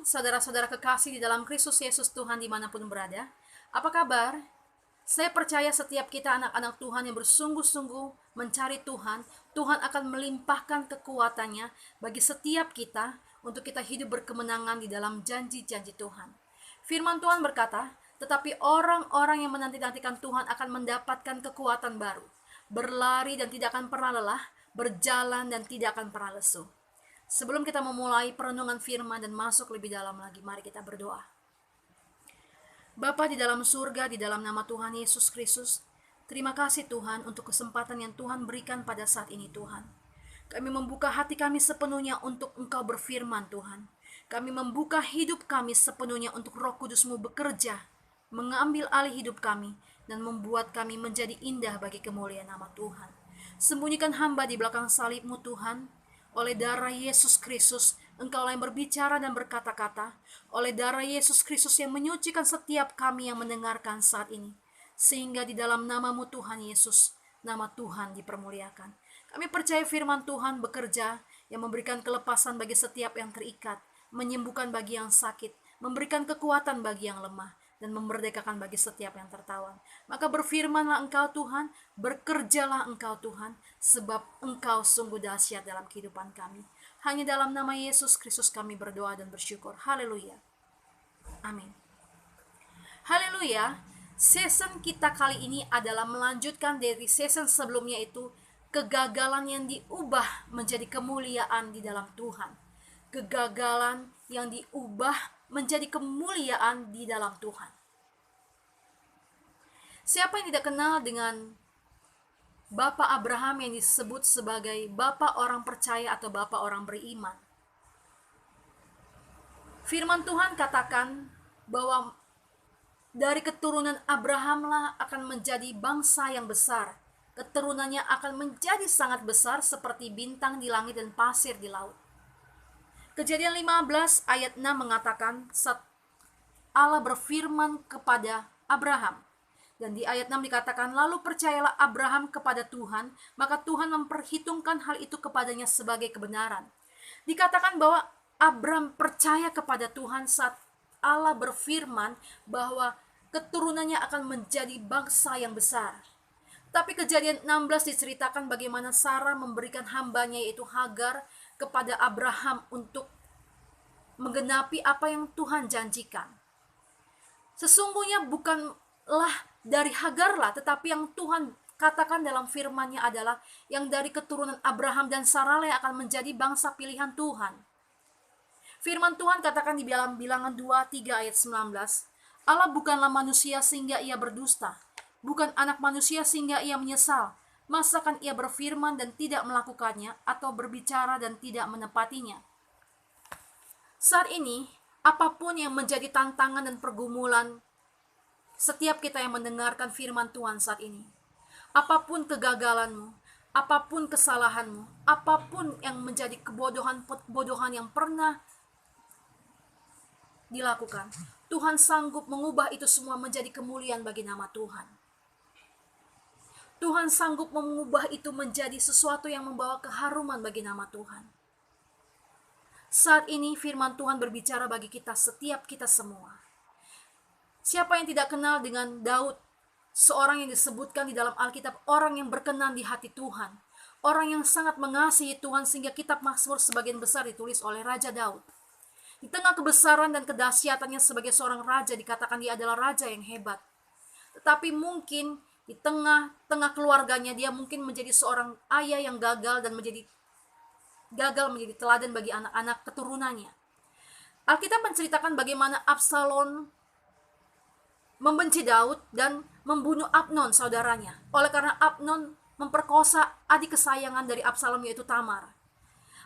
saudara-saudara kekasih di dalam Kristus Yesus Tuhan dimanapun berada. Apa kabar? Saya percaya setiap kita anak-anak Tuhan yang bersungguh-sungguh mencari Tuhan, Tuhan akan melimpahkan kekuatannya bagi setiap kita untuk kita hidup berkemenangan di dalam janji-janji Tuhan. Firman Tuhan berkata, tetapi orang-orang yang menanti-nantikan Tuhan akan mendapatkan kekuatan baru, berlari dan tidak akan pernah lelah, berjalan dan tidak akan pernah lesu. Sebelum kita memulai perenungan firman dan masuk lebih dalam lagi, mari kita berdoa. Bapa di dalam surga, di dalam nama Tuhan Yesus Kristus, terima kasih Tuhan untuk kesempatan yang Tuhan berikan pada saat ini Tuhan. Kami membuka hati kami sepenuhnya untuk Engkau berfirman Tuhan. Kami membuka hidup kami sepenuhnya untuk Roh Kudus-Mu bekerja, mengambil alih hidup kami, dan membuat kami menjadi indah bagi kemuliaan nama Tuhan. Sembunyikan hamba di belakang salib-Mu Tuhan. Oleh darah Yesus Kristus, Engkaulah yang berbicara dan berkata-kata. Oleh darah Yesus Kristus yang menyucikan setiap kami yang mendengarkan saat ini. Sehingga di dalam nama-Mu Tuhan Yesus, nama Tuhan dipermuliakan. Kami percaya firman Tuhan bekerja yang memberikan kelepasan bagi setiap yang terikat, menyembuhkan bagi yang sakit, memberikan kekuatan bagi yang lemah, dan memerdekakan bagi setiap yang tertawan. Maka berfirmanlah Engkau Tuhan, bekerjalah Engkau Tuhan, sebab Engkau sungguh dahsyat dalam kehidupan kami. Hanya dalam nama Yesus Kristus kami berdoa dan bersyukur. Haleluya. Amin. Haleluya. Season kita kali ini adalah melanjutkan dari season sebelumnya, itu kegagalan yang diubah menjadi kemuliaan di dalam Tuhan. Kegagalan yang diubah menjadi kemuliaan di dalam Tuhan. Siapa yang tidak kenal dengan Bapak Abraham yang disebut sebagai Bapak orang percaya atau Bapak orang beriman? Firman Tuhan katakan bahwa dari keturunan Abrahamlah akan menjadi bangsa yang besar. Keturunannya akan menjadi sangat besar seperti bintang di langit dan pasir di laut. Kejadian 15 ayat 6 mengatakan Allah berfirman kepada Abraham. Dan di ayat 6 dikatakan, lalu percayalah Abraham kepada Tuhan, maka Tuhan memperhitungkan hal itu kepadanya sebagai kebenaran. Dikatakan bahwa Abraham percaya kepada Tuhan saat Allah berfirman bahwa keturunannya akan menjadi bangsa yang besar. Tapi kejadian 16 diceritakan bagaimana Sarah memberikan hambanya yaitu Hagar kepada Abraham untuk menggenapi apa yang Tuhan janjikan. Sesungguhnya bukanlah dari Hagarlah, tetapi yang Tuhan katakan dalam firman-Nya adalah yang dari keturunan Abraham dan Sarah yang akan menjadi bangsa pilihan Tuhan. Firman Tuhan katakan di dalam Bilangan 2:3 ayat 19, Allah bukanlah manusia sehingga ia berdusta, bukan anak manusia sehingga ia menyesal. Masakan ia berfirman dan tidak melakukannya, atau berbicara dan tidak menepatinya? Saat ini, apapun yang menjadi tantangan dan pergumulan setiap kita yang mendengarkan firman Tuhan saat ini, apapun kegagalanmu, apapun kesalahanmu, apapun yang menjadi kebodohan yang pernah dilakukan, Tuhan sanggup mengubah itu semua menjadi kemuliaan bagi nama Tuhan. Tuhan sanggup mengubah itu menjadi sesuatu yang membawa keharuman bagi nama Tuhan. Saat ini firman Tuhan berbicara bagi kita, setiap kita semua. Siapa yang tidak kenal dengan Daud, seorang yang disebutkan di dalam Alkitab, orang yang berkenan di hati Tuhan, orang yang sangat mengasihi Tuhan, sehingga kitab Mazmur sebagian besar ditulis oleh Raja Daud. Di tengah kebesaran dan kedahsyatannya sebagai seorang raja, dikatakan dia adalah raja yang hebat. Tetapi mungkin di tengah keluarganya dia mungkin menjadi seorang ayah yang gagal dan menjadi teladan bagi anak-anak keturunannya. Alkitab menceritakan bagaimana Absalom membenci Daud dan membunuh Amnon saudaranya. Oleh karena Amnon memperkosa adik kesayangan dari Absalom yaitu Tamar.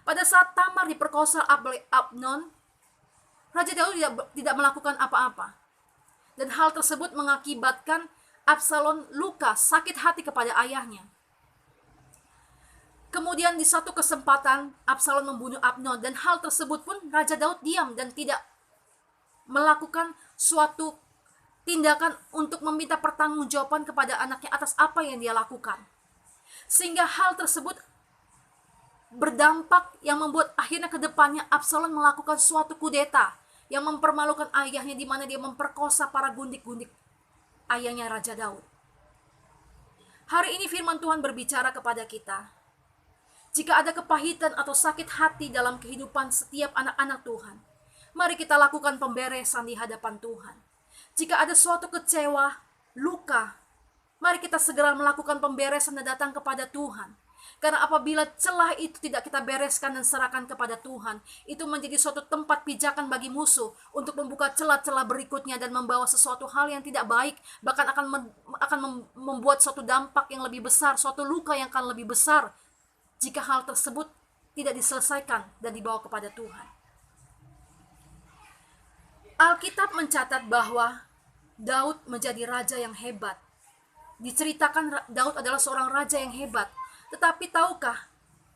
Pada saat Tamar diperkosa oleh Amnon, Raja Daud tidak melakukan apa-apa. Dan hal tersebut mengakibatkan Absalom luka, sakit hati kepada ayahnya. Kemudian di satu kesempatan Absalom membunuh Amnon, dan hal tersebut pun Raja Daud diam dan tidak melakukan suatu tindakan untuk meminta pertanggungjawaban kepada anaknya atas apa yang dia lakukan. Sehingga hal tersebut berdampak yang membuat akhirnya ke depannya Absalom melakukan suatu kudeta yang mempermalukan ayahnya, di mana dia memperkosa para gundik-gundik ayahnya Raja Daud. Hari ini firman Tuhan berbicara kepada kita. Jika ada kepahitan atau sakit hati dalam kehidupan setiap anak-anak Tuhan, mari kita lakukan pemberesan di hadapan Tuhan. Jika ada suatu kecewa, luka, mari kita segera melakukan pemberesan dan datang kepada Tuhan. Karena apabila celah itu tidak kita bereskan dan serahkan kepada Tuhan, itu menjadi suatu tempat pijakan bagi musuh untuk membuka celah-celah berikutnya dan membawa sesuatu hal yang tidak baik, bahkan akan membuat suatu dampak yang lebih besar, suatu luka yang akan lebih besar jika hal tersebut tidak diselesaikan dan dibawa kepada Tuhan. Alkitab mencatat bahwa Daud menjadi raja yang hebat. Diceritakan Daud adalah seorang raja yang hebat. Tetapi tahukah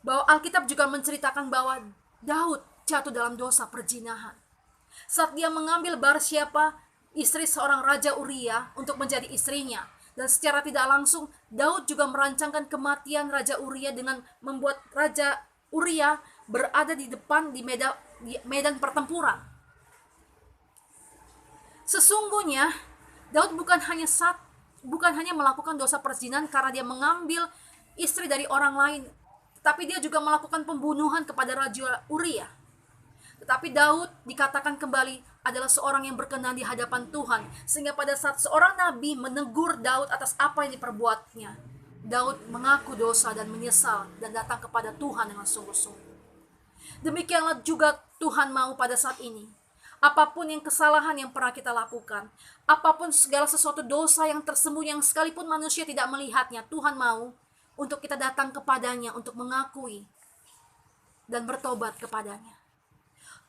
bahwa Alkitab juga menceritakan bahwa Daud jatuh dalam dosa perzinahan. Saat dia mengambil Batsyeba, istri seorang Raja Uria, untuk menjadi istrinya. Dan secara tidak langsung, Daud juga merancangkan kematian Raja Uria dengan membuat Raja Uria berada di depan di medan pertempuran. Sesungguhnya, Daud bukan hanya melakukan dosa perzinahan karena dia mengambil istri dari orang lain, tapi dia juga melakukan pembunuhan kepada Raja Uria. Tetapi Daud dikatakan kembali adalah seorang yang berkenan di hadapan Tuhan, sehingga pada saat seorang nabi menegur Daud atas apa yang diperbuatnya, Daud mengaku dosa dan menyesal dan datang kepada Tuhan dengan sungguh-sungguh. Demikianlah juga Tuhan mau pada saat ini. Apapun yang kesalahan yang pernah kita lakukan, apapun segala sesuatu dosa yang tersembunyi yang sekalipun manusia tidak melihatnya, Tuhan mau untuk kita datang kepadanya untuk mengakui dan bertobat kepadanya.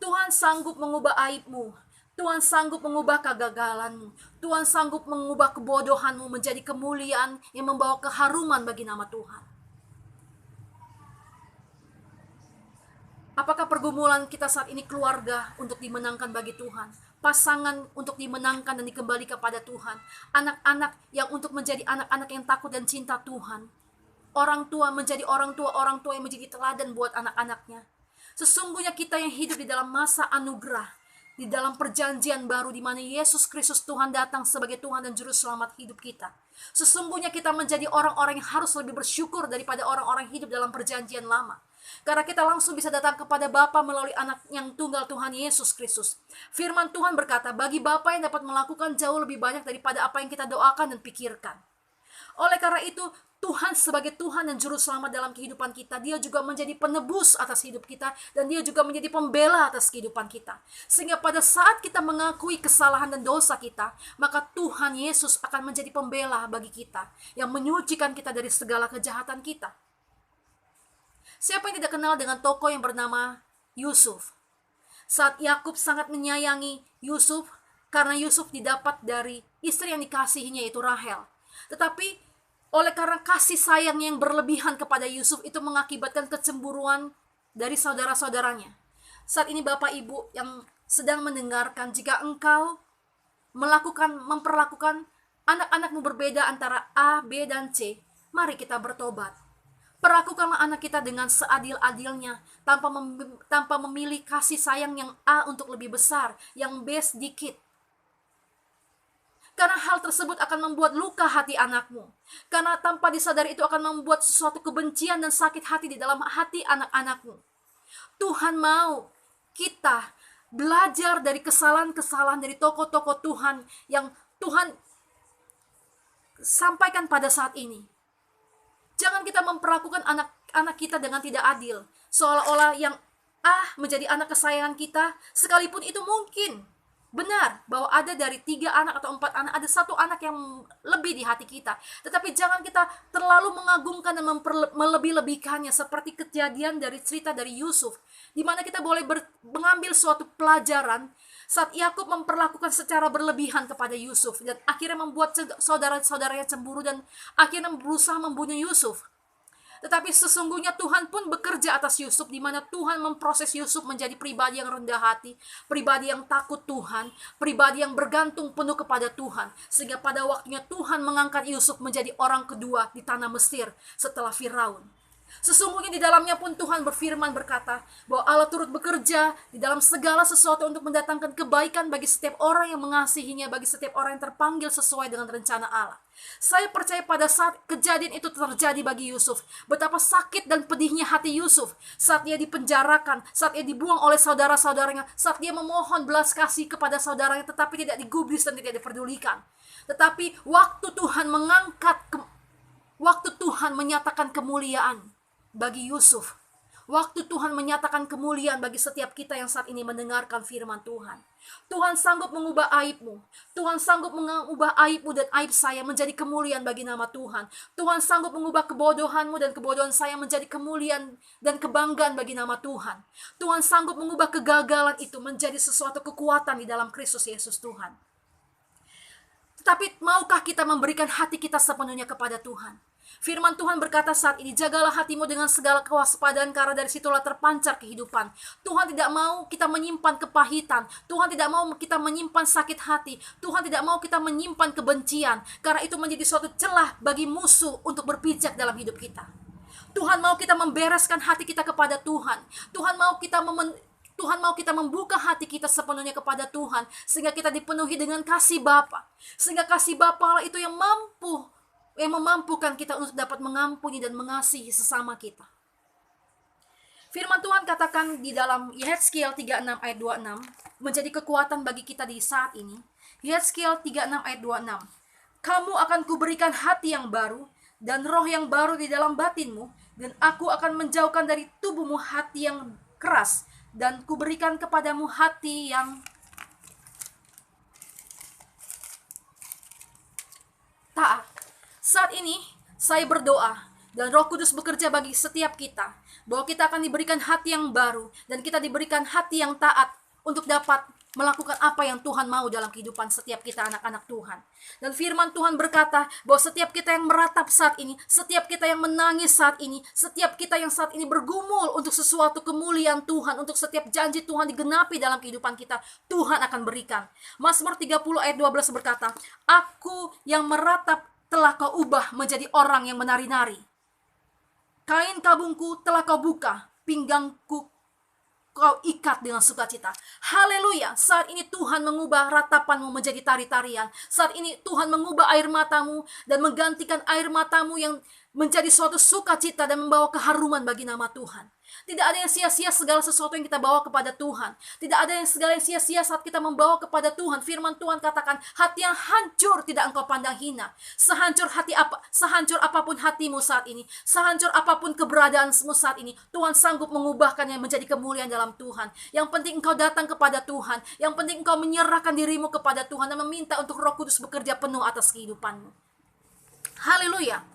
Tuhan sanggup mengubah aibmu. Tuhan sanggup mengubah kegagalanmu. Tuhan sanggup mengubah kebodohanmu menjadi kemuliaan yang membawa keharuman bagi nama Tuhan. Apakah pergumulan kita saat ini keluarga untuk dimenangkan bagi Tuhan? Pasangan untuk dimenangkan dan dikembali kepada Tuhan? Anak-anak yang untuk menjadi anak-anak yang takut dan cinta Tuhan? Orang tua menjadi orang tua yang menjadi teladan buat anak-anaknya. Sesungguhnya kita yang hidup di dalam masa anugerah, di dalam perjanjian baru di mana Yesus Kristus Tuhan datang sebagai Tuhan dan Juru Selamat hidup kita. Sesungguhnya kita menjadi orang-orang yang harus lebih bersyukur daripada orang-orang hidup dalam perjanjian lama. Karena kita langsung bisa datang kepada Bapa melalui anak yang tunggal Tuhan Yesus Kristus. Firman Tuhan berkata, bagi Bapa yang dapat melakukan jauh lebih banyak daripada apa yang kita doakan dan pikirkan. Oleh karena itu, Tuhan sebagai Tuhan dan Juru Selamat dalam kehidupan kita, Dia juga menjadi penebus atas hidup kita, dan Dia juga menjadi pembela atas kehidupan kita. Sehingga pada saat kita mengakui kesalahan dan dosa kita, maka Tuhan Yesus akan menjadi pembela bagi kita, yang menyucikan kita dari segala kejahatan kita. Siapa yang tidak kenal dengan tokoh yang bernama Yusuf? Saat Yakub sangat menyayangi Yusuf, karena Yusuf didapat dari istri yang dikasihinya, yaitu Rahel. Tetapi oleh karena kasih sayang yang berlebihan kepada Yusuf, itu mengakibatkan kecemburuan dari saudara-saudaranya. Saat ini Bapak Ibu yang sedang mendengarkan, jika engkau memperlakukan anak-anakmu berbeda antara A, B, dan C, mari kita bertobat. Perlakukanlah anak kita dengan seadil-adilnya, tanpa memilih kasih sayang yang A untuk lebih besar, yang B sedikit. Karena hal tersebut akan membuat luka hati anakmu. Karena tanpa disadari itu akan membuat sesuatu kebencian dan sakit hati di dalam hati anak-anakmu. Tuhan mau kita belajar dari kesalahan-kesalahan dari tokoh-tokoh Tuhan yang Tuhan sampaikan pada saat ini. Jangan kita memperlakukan anak-anak kita dengan tidak adil. Seolah-olah yang A menjadi anak kesayangan kita, sekalipun itu mungkin benar bahwa ada dari 3 anak atau 4 anak, ada 1 anak yang lebih di hati kita. Tetapi jangan kita terlalu mengagungkan dan melebih-lebihkannya, seperti kejadian dari cerita dari Yusuf, di mana kita boleh mengambil suatu pelajaran saat Yakub memperlakukan secara berlebihan kepada Yusuf, dan akhirnya membuat saudara-saudaranya cemburu dan akhirnya berusaha membunuh Yusuf. Tetapi sesungguhnya Tuhan pun bekerja atas Yusuf, di mana Tuhan memproses Yusuf menjadi pribadi yang rendah hati, pribadi yang takut Tuhan, pribadi yang bergantung penuh kepada Tuhan. Sehingga pada waktunya Tuhan mengangkat Yusuf menjadi orang kedua di tanah Mesir setelah Firaun. Sesungguhnya di dalamnya pun Tuhan berfirman berkata bahwa Allah turut bekerja di dalam segala sesuatu untuk mendatangkan kebaikan bagi setiap orang yang mengasihinya, bagi setiap orang yang terpanggil sesuai dengan rencana Allah. Saya percaya pada saat kejadian itu terjadi bagi Yusuf, betapa sakit dan pedihnya hati Yusuf saat dia dipenjarakan, saat dia dibuang oleh saudara-saudaranya, saat dia memohon belas kasih kepada saudaranya tetapi tidak digubris dan tidak diperdulikan. Tetapi waktu Tuhan menyatakan kemuliaan bagi Yusuf, waktu Tuhan menyatakan kemuliaan bagi setiap kita yang saat ini mendengarkan firman Tuhan. Tuhan sanggup mengubah aibmu. Tuhan sanggup mengubah aibmu dan aib saya menjadi kemuliaan bagi nama Tuhan. Tuhan sanggup mengubah kebodohanmu dan kebodohan saya menjadi kemuliaan dan kebanggaan bagi nama Tuhan. Tuhan sanggup mengubah kegagalan itu menjadi sesuatu kekuatan di dalam Kristus Yesus Tuhan. Tetapi maukah kita memberikan hati kita sepenuhnya kepada Tuhan? Firman Tuhan berkata saat ini, jagalah hatimu dengan segala kewaspadaan karena dari situlah terpancar kehidupan. Tuhan tidak mau kita menyimpan kepahitan. Tuhan tidak mau kita menyimpan sakit hati. Tuhan tidak mau kita menyimpan kebencian. Karena itu menjadi suatu celah bagi musuh untuk berpijak dalam hidup kita. Tuhan mau kita membereskan hati kita kepada Tuhan. Tuhan mau kita membuka hati kita sepenuhnya kepada Tuhan. Sehingga kita dipenuhi dengan kasih Bapa. Sehingga kasih Bapa itu yang memampukan kita untuk dapat mengampuni dan mengasihi sesama kita. Firman Tuhan katakan di dalam Yehezkiel 36 ayat 26, menjadi kekuatan bagi kita di saat ini. Yehezkiel 36 ayat 26. Kamu akan kuberikan hati yang baru dan roh yang baru di dalam batinmu, dan aku akan menjauhkan dari tubuhmu hati yang keras, dan kuberikan kepadamu hati yang taat. Saat ini saya berdoa dan Roh Kudus bekerja bagi setiap kita bahwa kita akan diberikan hati yang baru dan kita diberikan hati yang taat untuk dapat melakukan apa yang Tuhan mau dalam kehidupan setiap kita anak-anak Tuhan. Dan firman Tuhan berkata bahwa setiap kita yang meratap saat ini, setiap kita yang menangis saat ini, setiap kita yang saat ini bergumul untuk sesuatu kemuliaan Tuhan, untuk setiap janji Tuhan digenapi dalam kehidupan kita, Tuhan akan berikan. Mazmur 30 ayat 12 berkata, aku yang meratap telah kau ubah menjadi orang yang menari-nari. Kain kabungku telah kau buka, pinggangku kau ikat dengan sukacita. Haleluya. Saat ini Tuhan mengubah ratapanmu menjadi tari-tarian. Saat ini Tuhan mengubah air matamu dan menggantikan air matamu yang menjadi suatu sukacita dan membawa keharuman bagi nama Tuhan. Tidak ada yang sia-sia segala sesuatu yang kita bawa kepada Tuhan. Tidak ada yang segala yang sia-sia saat kita membawa kepada Tuhan. Firman Tuhan katakan, hati yang hancur tidak engkau pandang hina. Sehancur apapun hatimu saat ini, sehancur apapun keberadaanmu saat ini, Tuhan sanggup mengubahkannya menjadi kemuliaan dalam Tuhan. Yang penting engkau datang kepada Tuhan. Yang penting engkau menyerahkan dirimu kepada Tuhan dan meminta untuk Roh Kudus bekerja penuh atas kehidupanmu. Haleluya.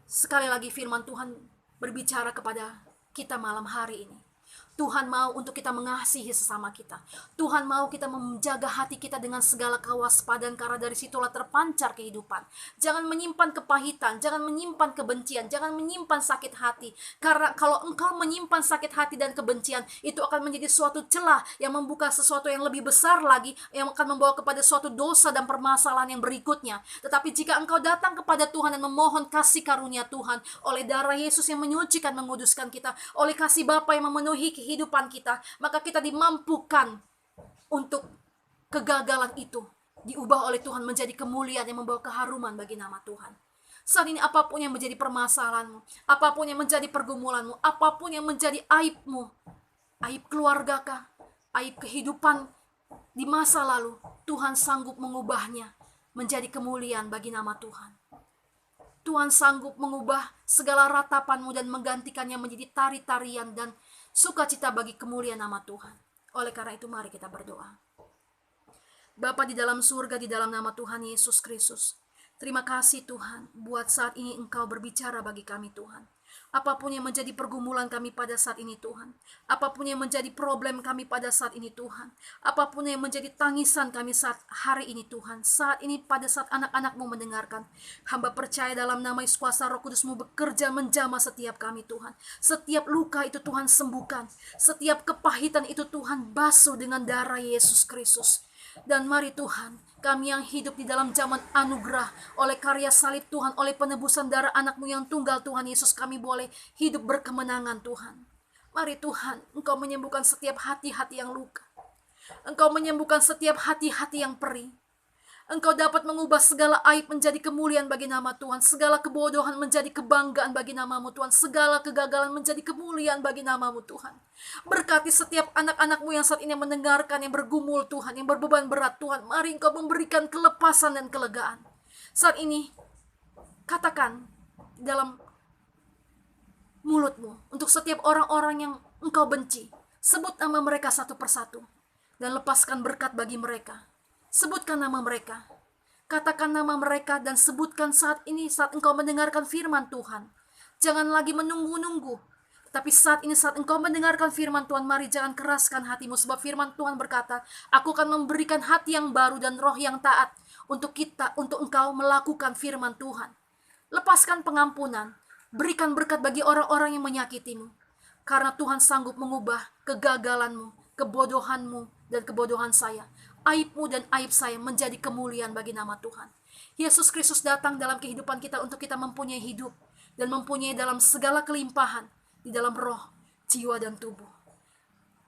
Sekali lagi firman Tuhan berbicara kepada kita malam hari ini. Tuhan mau untuk kita mengasihi sesama kita. Tuhan mau kita menjaga hati kita dengan segala kewaspadaan karena dari situlah terpancar kehidupan. Jangan menyimpan kepahitan, jangan menyimpan kebencian, jangan menyimpan sakit hati. Karena kalau engkau menyimpan sakit hati dan kebencian, itu akan menjadi suatu celah yang membuka sesuatu yang lebih besar lagi, yang akan membawa kepada suatu dosa dan permasalahan yang berikutnya. Tetapi jika engkau datang kepada Tuhan dan memohon kasih karunia Tuhan, oleh darah Yesus yang menyucikan, menguduskan kita, oleh kasih Bapa yang memenuhi kehidupan kita, maka kita dimampukan untuk kegagalan itu diubah oleh Tuhan menjadi kemuliaan yang membawa keharuman bagi nama Tuhan. Saat ini apapun yang menjadi permasalahanmu, apapun yang menjadi pergumulanmu, apapun yang menjadi aibmu, aib keluarga kah, aib kehidupan di masa lalu, Tuhan sanggup mengubahnya menjadi kemuliaan bagi nama Tuhan. Tuhan sanggup mengubah segala ratapanmu dan menggantikannya menjadi tari-tarian dan sukacita bagi kemuliaan nama Tuhan. Oleh karena itu mari kita berdoa. Bapa di dalam surga, di dalam nama Tuhan Yesus Kristus, terima kasih Tuhan buat saat ini Engkau berbicara bagi kami Tuhan. Apapun yang menjadi pergumulan kami pada saat ini Tuhan, apapun yang menjadi problem kami pada saat ini Tuhan, apapun yang menjadi tangisan kami saat hari ini Tuhan, saat ini pada saat anak-anak-Mu mendengarkan, hamba percaya dalam nama Yesus kuasa Roh Kudus-Mu bekerja menjamah setiap kami Tuhan. Setiap luka itu Tuhan sembuhkan, setiap kepahitan itu Tuhan basuh dengan darah Yesus Kristus. Dan mari Tuhan, kami yang hidup di dalam zaman anugerah, oleh karya salib Tuhan, oleh penebusan darah anak-Mu yang tunggal Tuhan Yesus, kami boleh hidup berkemenangan Tuhan. Mari Tuhan, Engkau menyembuhkan setiap hati-hati yang luka. Engkau menyembuhkan setiap hati-hati yang perih. Engkau dapat mengubah segala aib menjadi kemuliaan bagi nama Tuhan. Segala kebodohan menjadi kebanggaan bagi nama-Mu Tuhan. Segala kegagalan menjadi kemuliaan bagi nama-Mu Tuhan. Berkati setiap anak-anak-Mu yang saat ini mendengarkan, yang bergumul Tuhan, yang berbeban berat Tuhan. Mari Engkau memberikan kelepasan dan kelegaan. Saat ini, katakan dalam mulut-Mu untuk setiap orang-orang yang Engkau benci. Sebut nama mereka satu persatu. Dan lepaskan berkat bagi mereka. Sebutkan nama mereka. Katakan nama mereka dan sebutkan saat ini saat engkau mendengarkan firman Tuhan. Jangan lagi menunggu-nunggu. Tapi saat ini saat engkau mendengarkan firman Tuhan, mari jangan keraskan hatimu. Sebab firman Tuhan berkata, aku akan memberikan hati yang baru dan roh yang taat untuk kita, untuk engkau melakukan firman Tuhan. Lepaskan pengampunan. Berikan berkat bagi orang-orang yang menyakitimu. Karena Tuhan sanggup mengubah kegagalanmu, kebodohanmu, dan kebodohan saya. Aibmu dan aib saya menjadi kemuliaan bagi nama Tuhan. Yesus Kristus datang dalam kehidupan kita untuk kita mempunyai hidup dan mempunyai dalam segala kelimpahan di dalam roh, jiwa, dan tubuh.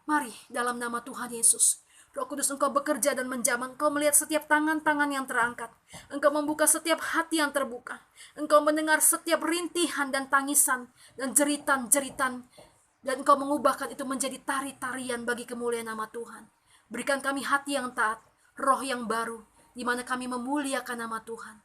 Mari dalam nama Tuhan Yesus, Roh Kudus Engkau bekerja dan menjamah. Engkau melihat setiap tangan-tangan yang terangkat. Engkau membuka setiap hati yang terbuka. Engkau mendengar setiap rintihan dan tangisan dan jeritan-jeritan. Dan Engkau mengubahkan itu menjadi tari-tarian bagi kemuliaan nama Tuhan. Berikan kami hati yang taat, roh yang baru, di mana kami memuliakan nama Tuhan.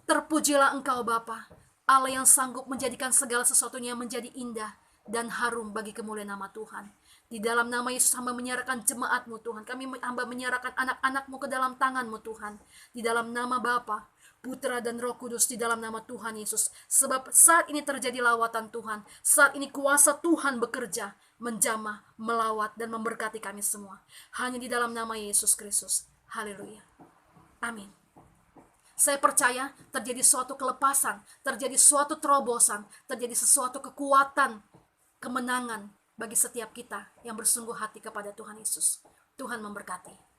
Terpujilah Engkau Bapa, Allah yang sanggup menjadikan segala sesuatunya menjadi indah dan harum bagi kemuliaan nama Tuhan. Di dalam nama Yesus hamba menyerahkan jemaat-Mu Tuhan. Kami hamba menyerahkan anak-anak-Mu ke dalam tangan-Mu Tuhan. Di dalam nama Bapa, Putra dan Roh Kudus, di dalam nama Tuhan Yesus. Sebab saat ini terjadi lawatan Tuhan. Saat ini kuasa Tuhan bekerja, menjamah, melawat, dan memberkati kami semua. Hanya di dalam nama Yesus Kristus. Haleluya. Amin. Saya percaya terjadi suatu kelepasan, terjadi suatu terobosan, terjadi sesuatu kekuatan, kemenangan bagi setiap kita yang bersungguh hati kepada Tuhan Yesus. Tuhan memberkati.